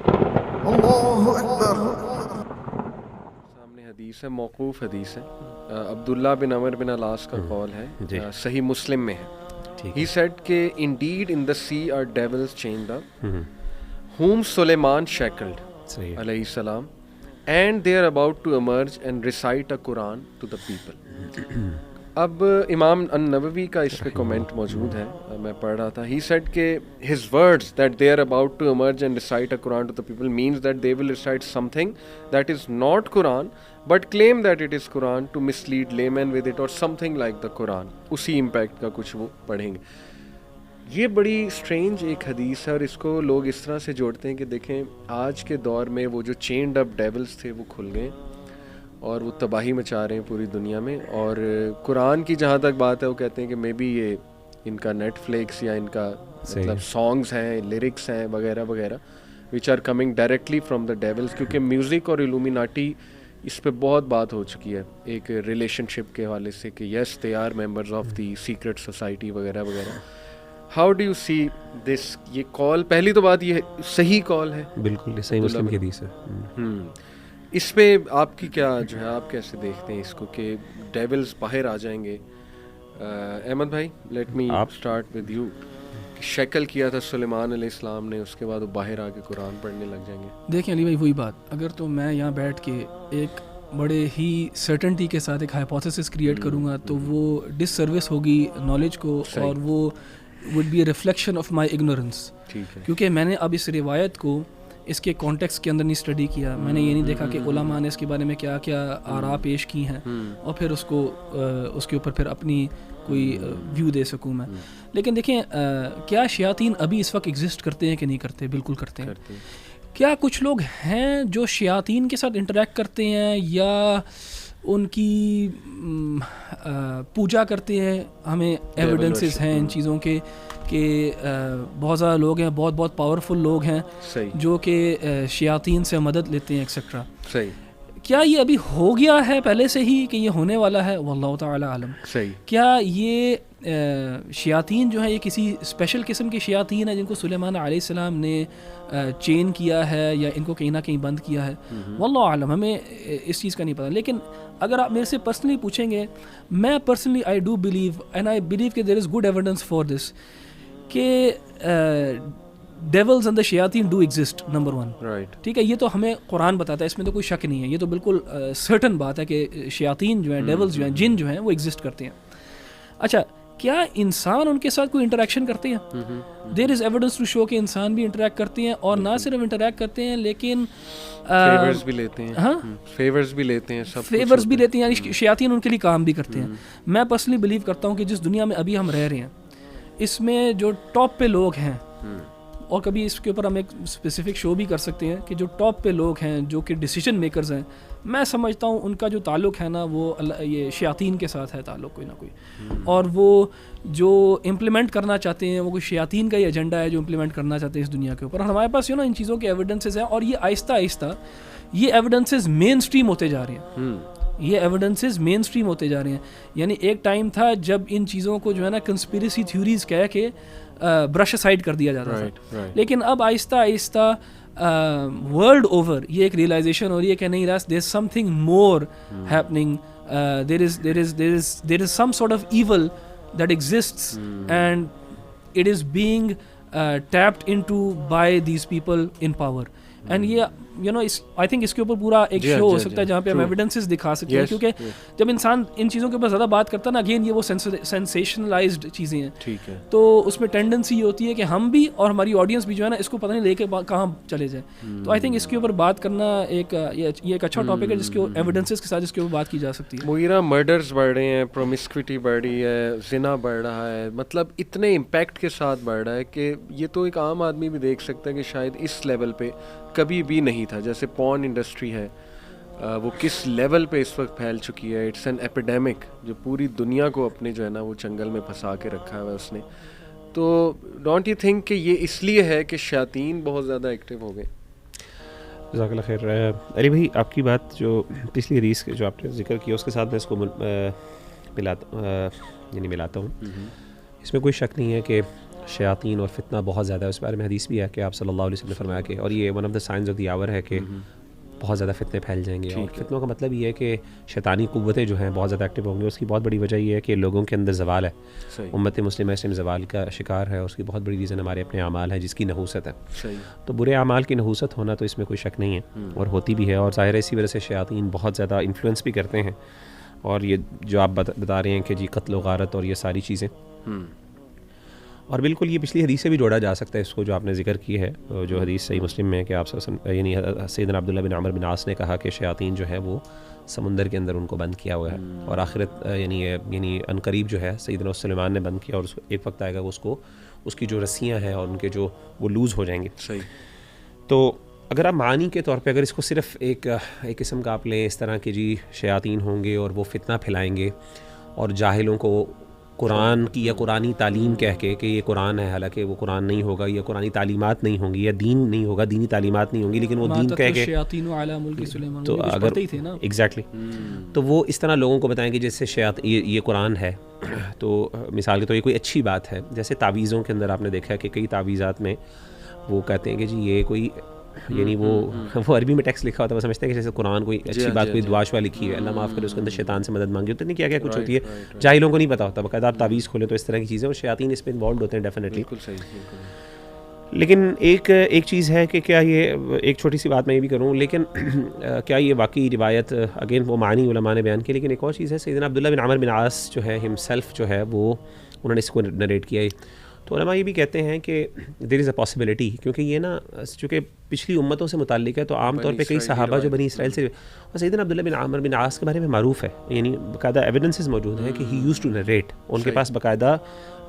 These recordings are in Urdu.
اللہ اکبر. سامنے حدیث ہے، موقوف حدیث ہے، عبداللہ بن عمر بن العاص کا قول ہے، صحیح مسلم میں ہے. He said کہ indeed in the sea are devils chained up whom Suleiman shackled علیہ السلام and they are about to emerge and recite a Quran to the people. اب امام النووی کا اس پہ کومنٹ موجود ہے، میں پڑھ رہا تھا. He said کہ his words that they are about to emerge and recite a Quran to the people means that they will recite something that is not Quran but claim that it is Quran to mislead laymen with it or something like the Quran. اسی امپیکٹ کا کچھ وہ پڑھیں گے. یہ بڑی اسٹرینج ایک حدیث ہے اور اس کو لوگ اس طرح سے جوڑتے ہیں کہ دیکھیں آج کے دور میں وہ جو چینڈ اپ ڈیولز تھے وہ کھل گئے اور وہ تباہی مچا رہے ہیں پوری دنیا میں. اور قرآن کی جہاں تک بات ہے وہ کہتے ہیں کہ مے بی یہ ان کا نیٹ فلکس یا ان کا مطلب سانگز ہیں، لیرکس ہیں وغیرہ وغیرہ which are coming directly from the devils, کیونکہ میوزک اور الومیناٹی اس پہ بہت بات ہو چکی ہے ایک ریلیشن شپ کے حوالے سے کہ yes they are members of the secret society وغیرہ وغیرہ. How do you see this? یہ کال، پہلی تو بات یہ صحیح کال ہے، بالکل صحیح مسلم کی حدیث ہے. اس پہ آپ کی کیا جو ہے، آپ کیسے دیکھتے ہیں اس کو کہ ڈیولز باہر آ جائیں گے؟ احمد بھائی let me start with you. شکل کیا تھا سلیمان علیہ السلام نے، اس کے بعد وہ باہر آ کے قرآن پڑھنے لگ جائیں گے. دیکھیں علی بھائی وہی بات، اگر تو میں یہاں بیٹھ کے ایک بڑے ہی سرٹنٹی کے ساتھ ایک ہائپوتھیسس کریٹ کروں گا تو وہ ڈس سروس ہوگی نالج کو، اور وہ would be a reflection of my ignorance. کیونکہ میں نے اب اس روایت کو اس کے کانٹیکس کے اندر نہیں اسٹڈی کیا، میں نے یہ نہیں دیکھا کہ علماء نے اس کے بارے میں کیا کیا آراء پیش کی ہیں اور پھر اس کے اوپر پھر اپنی کوئی ویو دے سکوں میں. لیکن دیکھیں کیا شیاطین ابھی اس وقت ایگزسٹ کرتے ہیں کہ نہیں کرتے؟ بالکل کرتے ہیں. کیا کچھ لوگ ہیں جو شیاطین کے ساتھ انٹریکٹ کرتے ہیں یا ان کی پوجا کرتے ہیں؟ ہمیں ایویڈنسز ہیں ان چیزوں کے کہ بہت زیادہ لوگ ہیں، بہت بہت پاورفل لوگ ہیں جو کہ شیاطین سے مدد لیتے ہیں ایکسیٹرا. کیا یہ ابھی ہو گیا ہے پہلے سے ہی کہ یہ ہونے والا ہے؟ واللہ تعالی عالم. کیا یہ شیاطین جو ہیں یہ کسی اسپیشل قسم کی شیاطین ہیں جن کو سلیمان علیہ السلام نے چین کیا ہے یا ان کو کہیں نہ کہیں بند کیا ہے؟ واللہ عالم، ہمیں اس چیز کا نہیں پتہ. لیکن اگر آپ میرے سے پرسنلی پوچھیں گے، میں personally I do believe and I believe کہ there is good evidence for this کہ ڈیولز اینڈ دا شیاطین ڈو ایگزسٹ، نمبر ون. ٹھیک ہے، یہ تو ہمیں قرآن بتاتا ہے، اس میں تو کوئی شک نہیں ہے، یہ تو بالکل سرٹن بات ہے کہ شیاطین جو ہیں، ڈیولز جو ہیں، جن جو ہیں وہ ایگزسٹ کرتے ہیں. اچھا، کیا انسان ان کے ساتھ کوئی انٹریکشن کرتے ہیں؟ دیر از ایویڈنس ٹو شو کہ انسان بھی انٹریکٹ کرتے ہیں، اور نہ صرف انٹریکٹ کرتے ہیں لیکن فیورز بھی لیتے ہیں. ہاں، فیورز بھی لیتے ہیں، سب فیورز بھی لیتے ہیں، یعنی شیاطین ان کے لیے کام بھی کرتے ہیں. میں پرسنلی بلیو کرتا ہوں کہ جس دنیا میں ابھی ہم رہ رہے ہیں اس میں جو ٹاپ پہ لوگ ہیں، اور کبھی اس کے اوپر ہم ایک اسپیسیفک شو بھی کر سکتے ہیں کہ جو ٹاپ پہ لوگ ہیں جو کہ ڈیسیجن میکرز ہیں، میں سمجھتا ہوں ان کا جو تعلق ہے نا وہ یہ شیاطین کے ساتھ ہے تعلق کوئی نہ کوئی. اور وہ جو امپلیمنٹ کرنا چاہتے ہیں وہ کوئی شیاطین کا ہی ایجنڈا ہے جو امپلیمنٹ کرنا چاہتے ہیں اس دنیا کے اوپر. اور ہمارے پاس ان چیزوں کے ایویڈنسز ہیں، اور یہ آہستہ آہستہ یہ ایویڈنسز مین اسٹریم ہوتے جا رہے ہیں. یہ ایویڈنسز مین اسٹریم ہوتے جا رہے ہیں. یعنی ایک ٹائم تھا جب ان چیزوں کو جو ہے نا کنسپیریسی تھیوریز کہہ کے برش اسائڈ کر دیا جاتا تھا، لیکن اب آہستہ آہستہ ورلڈ اوور یہ ایک ریئلائزیشن ہو رہی ہے کہ نہیں، there is something more happening, there is some sort of evil that exists and it is being tapped into by these people in power. And یہ آئی تھنک اس کے اوپر پورا ایک شو ہو سکتا ہے جہاں پہ ہم ایویڈنسز دکھا سکتے ہیں، کیونکہ جب انسان ان چیزوں کے اوپر زیادہ بات کرتا ہے نا، اگین یہ وہ سینسیشنلائزڈ چیزیں ہیں، تو اس میں ٹینڈنسی یہ ہوتی ہے کہ ہم بھی اور ہماری آڈینس بھی جو ہے نا اس کو پتہ نہیں لے کے کہاں چلے جائیں. تو آئی تھنک اس کے اوپر بات کرنا یہ ایک اچھا ٹاپک ہے جس کے ایویڈنسز کے ساتھ جس کے اوپر بات کی جا سکتی ہے. مغیرہ مرڈرز بڑھ رہے ہیں، پرومسکوٹی بڑھ رہی ہے، زنا بڑھ رہا ہے، مطلب اتنے امپیکٹ کے ساتھ بڑھ رہا ہے کہ یہ تو ایک عام آدمی بھی دیکھ سکتا ہے کہ شاید اس لیول پہ کبھی بھی نہیں تھا. جیسے پورن انڈسٹری ہے، وہ کس لیول پہ اس وقت پھیل چکی ہے. اٹس این ایپیڈیمک جو پوری دنیا کو اپنے جو ہے نا وہ چنگل میں پھنسا کے رکھا ہے اس نے. تو ڈونٹ یو تھنک کہ یہ اس لیے ہے کہ شیاطین بہت زیادہ ایکٹیو ہو گئے؟ جزاک اللہ خیر. علی بھائی، آپ کی بات جو پچھلی حدیث جو آپ نے ذکر کیا اس کے ساتھ میں اس کو ملاتا ہوں. اس میں کوئی شک نہیں ہے کہ شیاطین اور فتنہ بہت زیادہ ہے. اس بارے میں حدیث بھی ہے کہ آپ صلی اللہ علیہ وسلم نے فرمایا کہ اور یہ one of the signs of the hour ہے کہ بہت زیادہ فتنے پھیل جائیں گے. اور فتنوں کا مطلب یہ ہے کہ شیطانی قوتیں جو ہیں بہت زیادہ ایکٹیو ہوں گی. اس کی بہت بڑی وجہ یہ ہے کہ لوگوں کے اندر زوال ہے. امت مسلمہ اس ٹائم زوال کا شکار ہے. اس کی بہت بڑی ریزن ہمارے اپنے اعمال ہیں جس کی نحوست ہے. تو برے اعمال کی نحوست ہونا تو اس میں کوئی شک نہیں ہے اور ہوتی بھی ہے. اور ظاہر ہے اسی وجہ سے شیاطین بہت زیادہ انفلوئنس بھی کرتے ہیں. اور یہ جو آپ بتا رہے ہیں کہ جی قتل و غارت اور یہ ساری چیزیں, اور بالکل یہ پچھلی حدیث سے بھی جوڑا جا سکتا ہے اس کو جو آپ نے ذکر کی ہے, جو حدیث صحیح مسلم میں ہے کہ آپ یعنی سیدنا عبداللہ بن عمر بن عاص نے کہا کہ شیاطین جو ہے وہ سمندر کے اندر ان کو بند کیا ہوا ہے اور آخرت یعنی ان قریب جو ہے سیدنا سلیمان نے بند کیا اور ایک وقت آئے گا اس کی جو رسیاں ہیں اور ان کے جو وہ لوز ہو جائیں گے. صحیح. تو اگر آپ معنی کے طور پہ اگر اس کو صرف ایک قسم کا آپ لیں اس طرح کہ جی شیاطین ہوں گے اور وہ فتنہ پھیلائیں گے اور جاہلوں کو قرآن کی یا قرآنی تعلیم کہہ کے کہ یہ قرآن ہے, حالانکہ وہ قرآن نہیں ہوگا, یا قرآنی تعلیمات نہیں ہوں گی, یا دین نہیں ہوگا, دینی تعلیمات نہیں ہوں گی, لیکن وہ دین کہہ کے تو اگر ایگزیکٹلی تو وہ اس طرح لوگوں کو بتائیں گے جیسے یہ قرآن ہے. تو مثال کے طور یہ کوئی اچھی بات ہے. جیسے تعویذوں کے اندر آپ نے دیکھا ہے کہ کئی تعویذات میں وہ کہتے ہیں کہ جی یہ کوئی یعنی وہ عربی میں ٹیکسٹ لکھا ہوتا ہے, وہ سمجھتے ہیں کہ جیسے قرآن کوئی اچھی بات کوئی دعا شعا لکھی ہے, اللہ معاف کرے, اس کے اندر شیطان سے مدد مانگی ہوتی ہے, نہیں کیا کچھ ہوتی ہے, جاہلوں کو نہیں پتہ ہوتا. باقاعدہ آپ تعویذ کھولیں تو اس طرح کی چیزیں, اور شیاطین اس پہ انوالوڈ ہوتے ہیں ڈیفینیٹلی. لیکن ایک چیز ہے کہ کیا یہ ایک چھوٹی سی بات میں یہ بھی کروں, لیکن کیا یہ واقعی روایت اگین وہ معنی علماء نے بیان کی, لیکن ایک اور چیز ہے سیدنا عبداللہ بن عمر بن عاص جو ہے ہمسیلف جو ہے وہ انہوں نے اس کو نریٹ کیا ہے. تو علماء یہ بھی کہتے ہیں کہ دیر از اے پاسبلٹی, کیونکہ یہ نا چونکہ پچھلی امتوں سے متعلق ہے تو عام طور پہ کئی صحابہ جو بنی اسرائیل سے, اور سیدنا عبداللہ بن عمر بن عاص کے بارے میں معروف ہے, یعنی باقاعدہ ایویڈنسز موجود ہیں کہ ہی یوز ٹو نریٹ. ان کے پاس باقاعدہ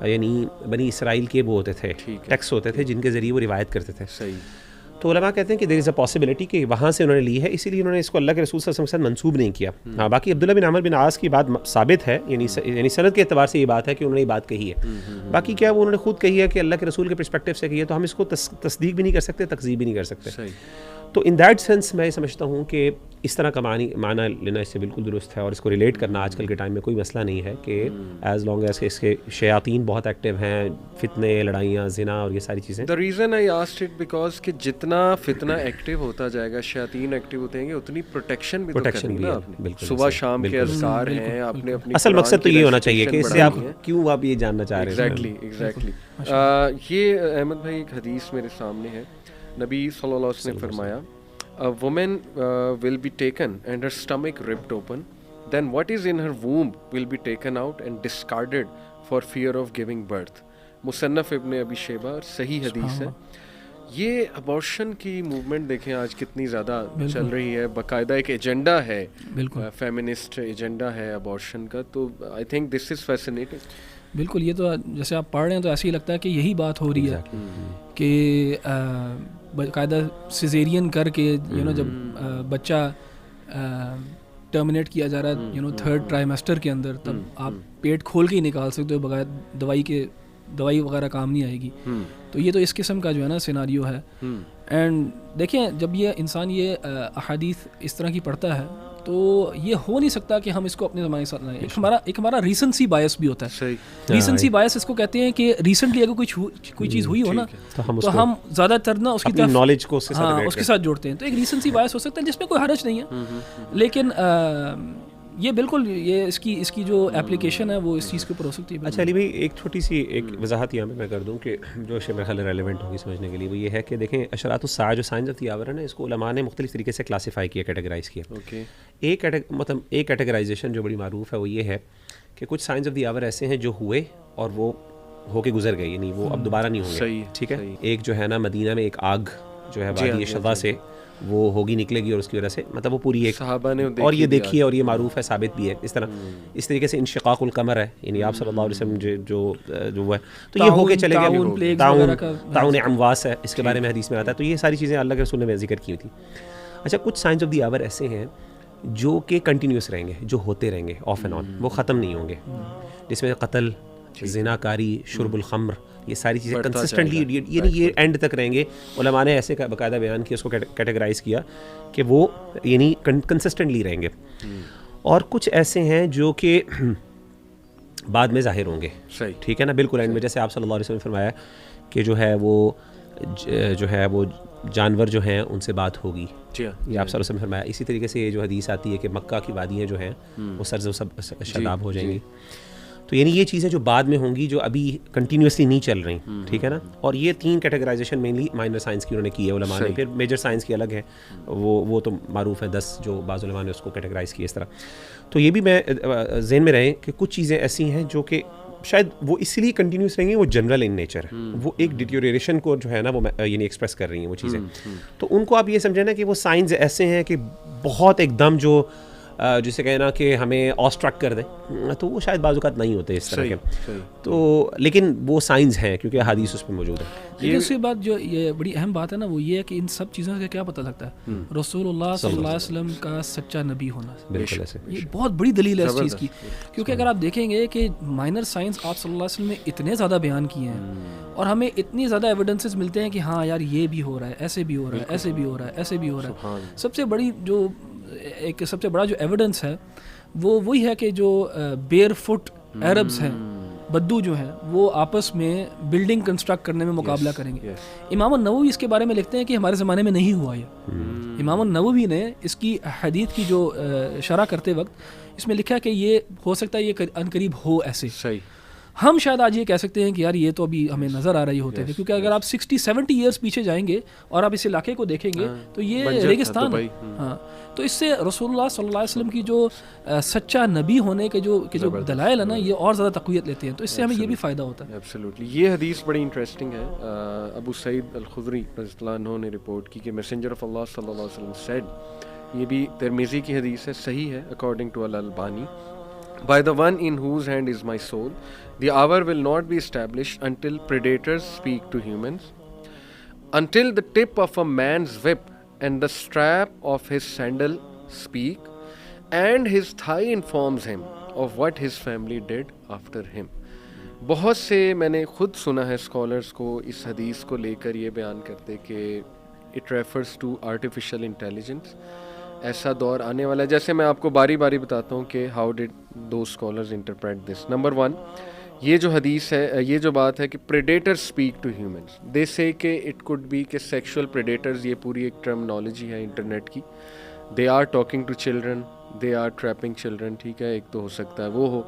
یعنی بنی اسرائیل کے وہ ہوتے تھے, ٹیکسٹ ہوتے تھے جن کے ذریعے وہ روایت کرتے تھے. تو علماء کہتے ہیں کہ دیر از اے پاسبلٹی کہ وہاں سے انہوں نے لی ہے, اسی لیے انہوں نے اس کو اللہ کے رسول صلی اللہ علیہ وسلم کے ساتھ منسوب نہیں کیا. ہاں باقی عبداللہ بن عمر بن عاص کی بات ثابت ہے, یعنی سند کے اعتبار سے یہ بات ہے کہ انہوں نے یہ بات کہی ہے. باقی کیا وہ انہوں نے خود کہی ہے کہ اللہ کے رسول کے پرسپیکٹیو سے کہی ہے, تو ہم اس کو تصدیق بھی نہیں کر سکتے, تکذیب بھی نہیں کر سکتے. تو ان دیٹ سینس میں سمجھتا ہوں کہ اس طرح کا معنی لینا اس سے بالکل درست ہے, اور اس کو ریلیٹ کرنا آج کل کے ٹائم میں کوئی مسئلہ نہیں ہے کہ ایز لانگ ایز اس کے شیاطین بہت ایکٹیو ہیں, فتنے, لڑائیاں, زنا اور یہ ساری چیزیں. The reason I asked it because کہ جتنا فتنہ ایکٹیو ہوتا جائے گا, شیاطین ایکٹیو ہوتے ہیں گے, اتنی پروٹیکشن بھی بالکل صبح شام کے اذکار ہیں, اپنے اصل مقصد تو یہ ہونا چاہیے کہ اس سے آپ کیوں آپ یہ جاننا چاہ رہے ہیں. ایگزیکٹلی. یہ احمد بھائی ایک حدیث میرے سامنے ہے, نبی صلی اللہ علیہ وسلم نے فرمایا a woman will be taken and her stomach ripped open, then what is in her womb will be taken out and discarded for fear of giving birth. مصنف ابن ابی شیبہ, صحیح حدیث ہے. یہ ابارشن کی موومنٹ دیکھیں آج کتنی زیادہ چل رہی ہے, باقاعدہ ایک ایجنڈا ہے, فیمنسٹ ایجنڈا ہے ابارشن کا. تو I think this is fascinating. بالکل, یہ تو جیسے آپ پڑھ رہے ہیں تو ایسے ہی لگتا ہے کہ یہی بات ہو رہی ہے کہ باقاعدہ سیزیرین کر کے جب بچہ ٹرمینیٹ کیا جا رہا ہے تھرڈ ٹرائیمیسٹر کے اندر, تب آپ پیٹ کھول کے ہی نکال سکتے ہو بغیر دوائی وغیرہ کام نہیں آئے گی. تو یہ تو اس قسم کا جو ہے نا سیناریو ہے. اینڈ دیکھیں جب یہ انسان یہ احادیث اس طرح کی پڑھتا ہے تو یہ ہو نہیں سکتا کہ ہم اس کو اپنے زمانے کے ساتھ لائیں. ایک ہمارا ریسنسی بائس بھی ہوتا ہے. ریسنسی بائس اس کو کہتے ہیں کہ ریسنٹلی اگر کوئی چیز ہوئی ہو نا تو ہم زیادہ تر نا اس کی طرف نالج کو اس کے ساتھ جوڑتے ہیں. تو ایک ریسنسی بائس ہو سکتا ہے جس میں کوئی حرج نہیں ہے, لیکن یہ بالکل یہ اس کی جو اپلیکیشن ہے وہ اس چیز کے اوپر ہو سکتی ہے. اچھا علی بھائی, ایک چھوٹی سی ایک وضاحت یہاں پہ میں کر دوں کہ جو میرے خیال ریلیونٹ ہوگی سمجھنے کے لیے, وہ یہ ہے کہ دیکھیں اشراط الساعہ جو سائنس آف دی آور ہے نا, اس کو علماء نے مختلف طریقے سے کلاسیفائی کیا, کیٹیگرائز کیا. ایک کیٹیگرائزیشن جو بڑی معروف ہے وہ یہ ہے کہ کچھ سائنس آف دی آور ایسے ہیں جو ہوئے اور وہ ہو کے گزر گئے, یعنی وہ اب دوبارہ نہیں ہوں گے. ٹھیک ہے. ایک جو ہے نا مدینہ میں ایک آگ جو ہے وادی شذا سے وہ ہوگی نکلے گی, اور اس کی وجہ سے مطلب وہ پوری ایک صحابہ نے اور یہ دیکھی ہے اور یہ معروف ہے, ثابت بھی ہے. اس طریقے سے انشقاق القمر ہے, یعنی آپ صلی اللہ علیہ وسلم جو ہے تو یہ ہو کے چلے گئے. تعاون امواس ہے, اس کے بارے میں حدیث میں آتا ہے. تو یہ ساری چیزیں اللہ کے رسول نے ذکر کی تھی. اچھا, کچھ سائنس آف دی آور ایسے ہیں جو کہ کنٹینیوس رہیں گے, جو ہوتے رہیں گے آف اینڈ آن, وہ ختم نہیں ہوں گے, جس میں قتل, زنا کاری, شرب الخمر, یہ ساری چیزیں کنسسٹنٹلی یعنی یہ اینڈ تک رہیں گے. علماء نے ایسے باقاعدہ بیان کیا, اس کو کیٹیگرائز کیا کہ وہ یعنی کنسسٹنٹلی رہیں گے. اور کچھ ایسے ہیں جو کہ بعد میں ظاہر ہوں گے. صحیح, ٹھیک ہے نا, بالکل اینڈ میں جیسے آپ صلی اللہ علیہ وسلم نے فرمایا کہ جو ہے وہ جانور جو ہیں ان سے بات ہوگی, یہ آپ صلی اللہ علیہ وسلم نے فرمایا. اسی طریقے سے یہ جو حدیث آتی ہے کہ مکہ کی وادیاں جو ہیں وہ سرز و شاداب ہو جائیں گی. تو یعنی یہ چیزیں جو بعد میں ہوں گی, جو ابھی کنٹینیوسلی نہیں چل رہی, ٹھیک ہے نا. اور یہ 3 کیٹیگرائزیشن مینلی مائنر سائنس کی انہوں نے کی ہے علماء نے. پھر میجر سائنس کی الگ ہے, وہ تو معروف ہے 10 جو بعض علماء نے اس کو کیٹیگرائز کی اس طرح. تو یہ بھی میں ذہن میں رہے کہ کچھ چیزیں ایسی ہیں جو کہ شاید وہ اس لیے کنٹینیوس رہیں گی, وہ جنرل ان نیچر ہے, وہ ایک ڈیٹیوریشن کو جو ہے نا وہ یعنی ایکسپریس کر رہی ہیں وہ چیزیں. تو ان کو آپ یہ سمجھیں نا کہ وہ سائنس ایسے ہیں کہ بہت ایک دم جو جسے کہنا کہ ہمیں آسٹرک کر دیں, تو وہ شاید بعض اوقات نہیں ہوتے اس طرح کے. تو لیکن وہ سائنس ہیں کیونکہ حدیث اس پہ موجود ہے. لیکن اس کے بعد جو یہ بڑی اہم بات ہے نا وہ یہ ہے کہ ان سب چیزوں سے کیا پتہ لگتا ہے, رسول اللہ صلی اللہ علیہ وسلم کا سچا نبی ہونا. بالکل ایسے, یہ بہت بڑی دلیل ہے اس چیز کی, کیونکہ اگر آپ دیکھیں گے کہ مائنر سائنس آپ صلی اللہ علیہ وسلم نے اتنے زیادہ بیان کیے ہیں اور ہمیں اتنی زیادہ ایویڈنسز ملتے ہیں کہ ہاں یار یہ بھی ہو رہا ہے, ایسے بھی ہو رہا ہے, ایسے بھی ہو رہا ہے, ایسے بھی ہو رہا ہے. سب سے بڑا جو ایویڈنس ہے وہ وہی ہے کہ جو بیئر فٹ عربز ہیں, بدو جو ہیں, وہ آپس میں بلڈنگ کنسٹرکٹ کرنے میں مقابلہ کریں گے. امام النووی اس کے بارے میں لکھتے ہیں کہ ہمارے زمانے میں نہیں ہوا یہ. امام النووی نے اس کی حدیث کی جو شرح کرتے وقت اس میں لکھا کہ یہ ہو سکتا ہے یہ عنقریب ہو ایسے. صحیح. ہم شاید آج یہ کہہ سکتے ہیں کہ یار یہ تو ابھی ہمیں نظر آ رہی ہوتے تھے, کیونکہ اگر آپ 60-70 ایئرس پیچھے جائیں گے اور آپ اس علاقے کو دیکھیں گے تو یہ ریگستان ہے. ہاں, تو اس سے رسول اللہ صلی اللہ علیہ وسلم کی جو سچا نبی ہونے کے جو دلائل ہے نا یہ اور زیادہ تقویت لیتے ہیں. تو اس سے ہمیں یہ بھی فائدہ ہوتا ہے. ایبسلیوٹلی. یہ حدیث بڑی انٹرسٹنگ ہے. ابو سعید الخدری رضی اللہ عنہ نے رپورٹ کی کہ میسنجر آف اللہ صلی اللہ علیہ وسلم سیڈ, یہ بھی ترمذی کی حدیث ہے, صحیح ہے according to al Albani, by the one in whose hand is my soul, the hour will not be established until predators speak to humans, until the tip of a man's whip and the strap of his sandal speak, and his thigh informs him of what his family did after him. بہت سے میں نے خود سنا ہے اسکالرس کو اس حدیث کو لے کر یہ بیان کرتے کہ it refers to artificial intelligence. ایسا دور آنے والا ہے. جیسے میں آپ کو باری باری بتاتا ہوں کہ how did two scholars interpret this. Number 1, یہ جو حدیث ہے, یہ جو بات ہے کہ predator speak to humans, they say کہ اٹ کوڈ بی کہ سیکشول پریڈیٹرز, یہ پوری ایک ٹرمنالوجی ہے انٹرنیٹ کی. They are talking to children, they are trapping children. ٹھیک ہے, ایک تو ہو سکتا ہے وہ ہو.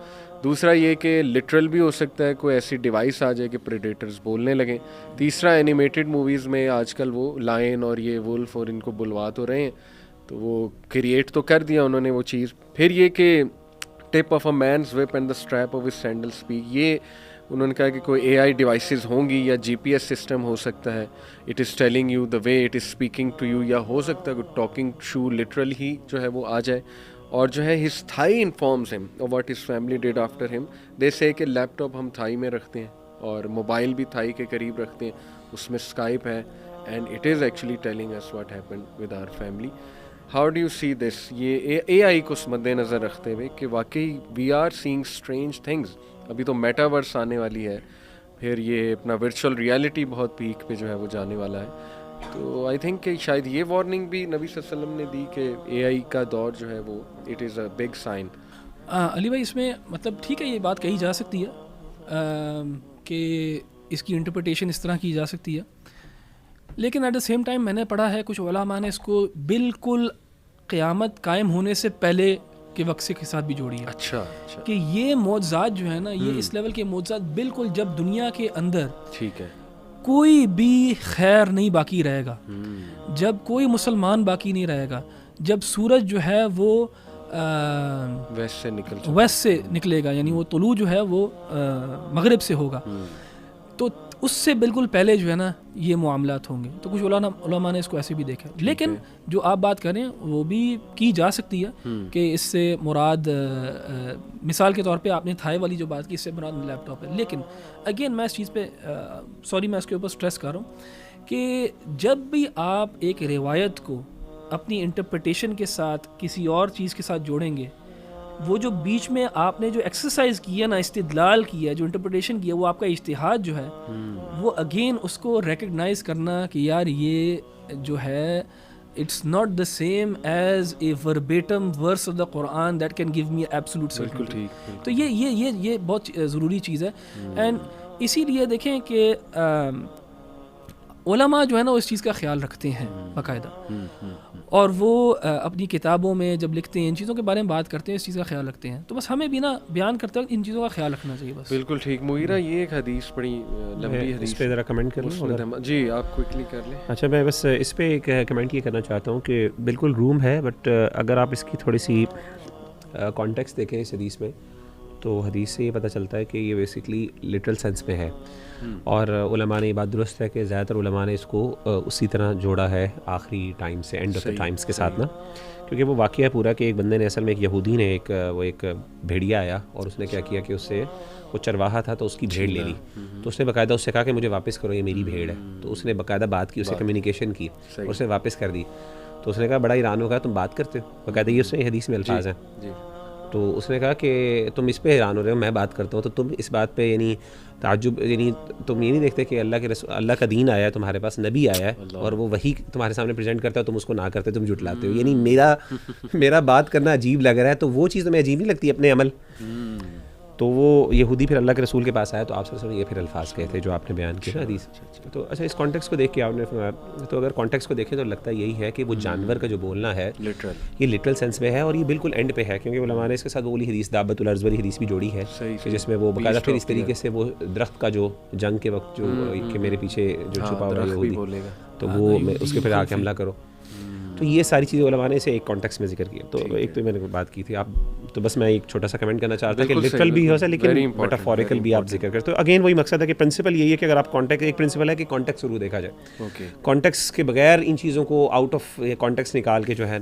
دوسرا یہ کہ لٹرل بھی ہو سکتا ہے, کوئی ایسی ڈیوائس آ جائے کہ پریڈیٹرز بولنے لگیں. تیسرا, اینیمیٹڈ موویز میں آج کل وہ لائن اور یہ وولف اور ان کو بلوا تو رہے ہیں, تو وہ کریٹ تو کر دیا انہوں نے وہ چیز. پھر یہ کہ tip of a man's whip and the strap of his sandal speak, یہ انہوں نے کہا کہ کوئی اے آئی ڈیوائسز ہوں گی یا جی پی ایس سسٹم ہو سکتا ہے, it is telling you the way it is speaking to you, یا ہو سکتا ہے کہ ٹاکنگ شو لٹرل ہی جو ہے وہ آ جائے. اور جو ہے ہز تھائی انفارمز ہم اور what his family did after him. They say کہ لیپ ٹاپ ہم تھائی میں رکھتے ہیں اور موبائل بھی تھائی کے قریب رکھتے ہیں, اس میں اسکائپ ہے, and it is actually telling us what happened with our family. How do you see this, یہ اے آئی کو مد نظر رکھتے ہوئے کہ واقعی we are seeing strange things. ابھی تو میٹاورس آنے والی ہے, پھر یہ اپنا ورچوئل ریالٹی بہت پیک پہ جو ہے وہ جانے والا ہے. تو آئی تھنک کہ شاید یہ وارننگ بھی نبی صلی اللہ علیہ وسلم نے دی کہ اے آئی کا دور جو ہے وہ it is a big sign. Ali بھائی اس میں مطلب ٹھیک ہے یہ بات کہی جا سکتی ہے کہ اس کی انٹرپریٹیشن اس طرح کی جا سکتی ہے, لیکن ایٹ دا سیم ٹائم میں نے پڑھا ہے کچھ علماء نے اس کو بالکل قیامت قائم ہونے سے پہلے کے وقت کے ساتھ بھی جوڑی ہے. اچھا کہ یہ معجزات جو ہے نا, یہ اس لیول کے معجزات بالکل جب دنیا کے اندر ٹھیک ہے کوئی بھی خیر نہیں باقی رہے گا, جب کوئی مسلمان باقی نہیں رہے گا, جب سورج جو ہے وہ ویسٹ سے نکلے گا, یعنی وہ طلوع جو ہے وہ مغرب سے ہوگا, تو اس سے بالکل پہلے جو ہے نا یہ معاملات ہوں گے. تو کچھ علماء نے اس کو ایسے بھی دیکھا, لیکن جو آپ بات کریں وہ بھی کی جا سکتی ہے کہ اس سے مراد مثال کے طور پہ آپ نے تھائی والی جو بات کی, اس سے مراد لیپ ٹاپ ہے. لیکن اگین میں اس چیز پہ میں اس کے اوپر سٹریس کر رہا ہوں کہ جب بھی آپ ایک روایت کو اپنی انٹرپریٹیشن کے ساتھ کسی اور چیز کے ساتھ جوڑیں گے, وہ جو بیچ میں آپ نے جو ایکسرسائز کیا نا, استدلال کیا, جو انٹرپریٹیشن کیا, وہ آپ کا اجتہاد جو ہے وہ اگین اس کو ریکگنائز کرنا کہ یار یہ جو ہے it's not the same as a verbatim verse of the Quran that can give me absolute certainty. تو یہ بہت ضروری چیز ہے. اینڈ اسی لیے دیکھیں کہ علماء جو ہے نا اس چیز کا خیال رکھتے ہیں باقاعدہ, اور وہ اپنی کتابوں میں جب لکھتے ہیں ان چیزوں کے بارے میں بات کرتے ہیں, اس چیز کا خیال رکھتے ہیں. تو بس ہمیں بھی نا بیان کرتے وقت ان چیزوں کا خیال رکھنا چاہیے بس. بالکل ٹھیک. مغیرہ یہ ایک حدیث بڑی لمبی حدیث, اس پہ ذرا کمنٹ کر لوں. جی آپ کوئکلی کر لیں. اچھا میں بس اس پہ ایک کمنٹ یہ کرنا چاہتا ہوں کہ بالکل روم ہے, بٹ اگر آپ اس کی تھوڑی سی کانٹیکسٹ دیکھیں اس حدیث میں, تو حدیث سے یہ پتہ چلتا ہے کہ یہ بیسکلی لٹرل سینس میں ہے. اور علماء نے یہ بات درست ہے کہ زیادہ تر علماء نے اس کو اسی طرح جوڑا ہے آخری ٹائم سے, اینڈ آف دا ٹائمس کے ساتھ نا, کیونکہ وہ واقعہ ہے پورا کہ ایک بندے نے اصل میں ایک یہودی نے ایک بھیڑیا آیا اور اس نے کیا کیا کہ اس سے وہ چرواہا تھا تو اس کی بھیڑ لے لی. تو اس نے باقاعدہ اس سے کہا کہ مجھے واپس کرو, یہ میری بھیڑ ہے. تو اس نے باقاعدہ بات کی, اس سے کمیونیکیشن کی, اس نے واپس کر دی. تو اس نے کہا بڑا حیران ہوگا تم بات کرتے ہو, باقاعدہ یہ اس میں حدیث میں الفاظ ہیں. تو اس نے کہا کہ تم اس پہ حیران ہو رہے ہو, میں بات کرتا ہوں, تو تم اس بات پہ یعنی تعجب, یعنی تم یہ نہیں دیکھتے کہ اللہ کے رسول, اللہ کا دین آیا ہے تمہارے پاس, نبی آیا ہے, اور وہ وہی تمہارے سامنے پریزنٹ کرتا ہے, تم اس کو نہ کرتے, تم جھٹلاتے ہو. یعنی میرا بات کرنا عجیب لگ رہا ہے, تو وہ چیز تمہیں عجیب نہیں لگتی اپنے عمل. تو وہ یہودی پھر اللہ کے رسول کے پاس آیا, تو آپ صلی اللہ علیہ وسلم یہ پھر الفاظ کہے تھے جو آپ نے بیان کیا حدیث. تو اچھا اس کانٹیکس کو دیکھ کے آپ نے, تو اگر کانٹیکس کو دیکھیں تو لگتا یہی ہے کہ وہ جانور کا جو بولنا ہے یہ لٹرل سینس میں ہے, اور یہ بالکل اینڈ پہ ہے, کیونکہ علماء نے اس کے ساتھ وہ حدیث دعوت الارض والی حدیث بھی جوڑی ہے, جس میں وہ باقاعدہ پھر اس طریقے سے وہ درخت کا جو جنگ کے وقت جو کہ میرے پیچھے جو چھپا ہوا یہودی, تو وہ اس کے پھر آ کے حملہ کرو. تو یہ ساری چیزیں علماء نے اسے ایک کانٹیکس میں ذکر کیا. تو ایک تو میں نے بات کی تھی آپ, تو بس میں ایک چھوٹا سا کمنٹ کرنا چاہتا ہوں کہ لٹرل بھی ہو سکتا ہے لیکن میٹافوریکل بھی آپ ذکر کرتے. تو اگین وہی مقصد ہے کہ پرنسپل یہی ہے کہ اگر آپ کانٹیکس, ایک پرنسپل ہے کہ کانٹیکس ضرور دیکھا جائے, کانٹیکس کے بغیر ان چیزوں کو آؤٹ آف کانٹیکس نکال کے جو ہے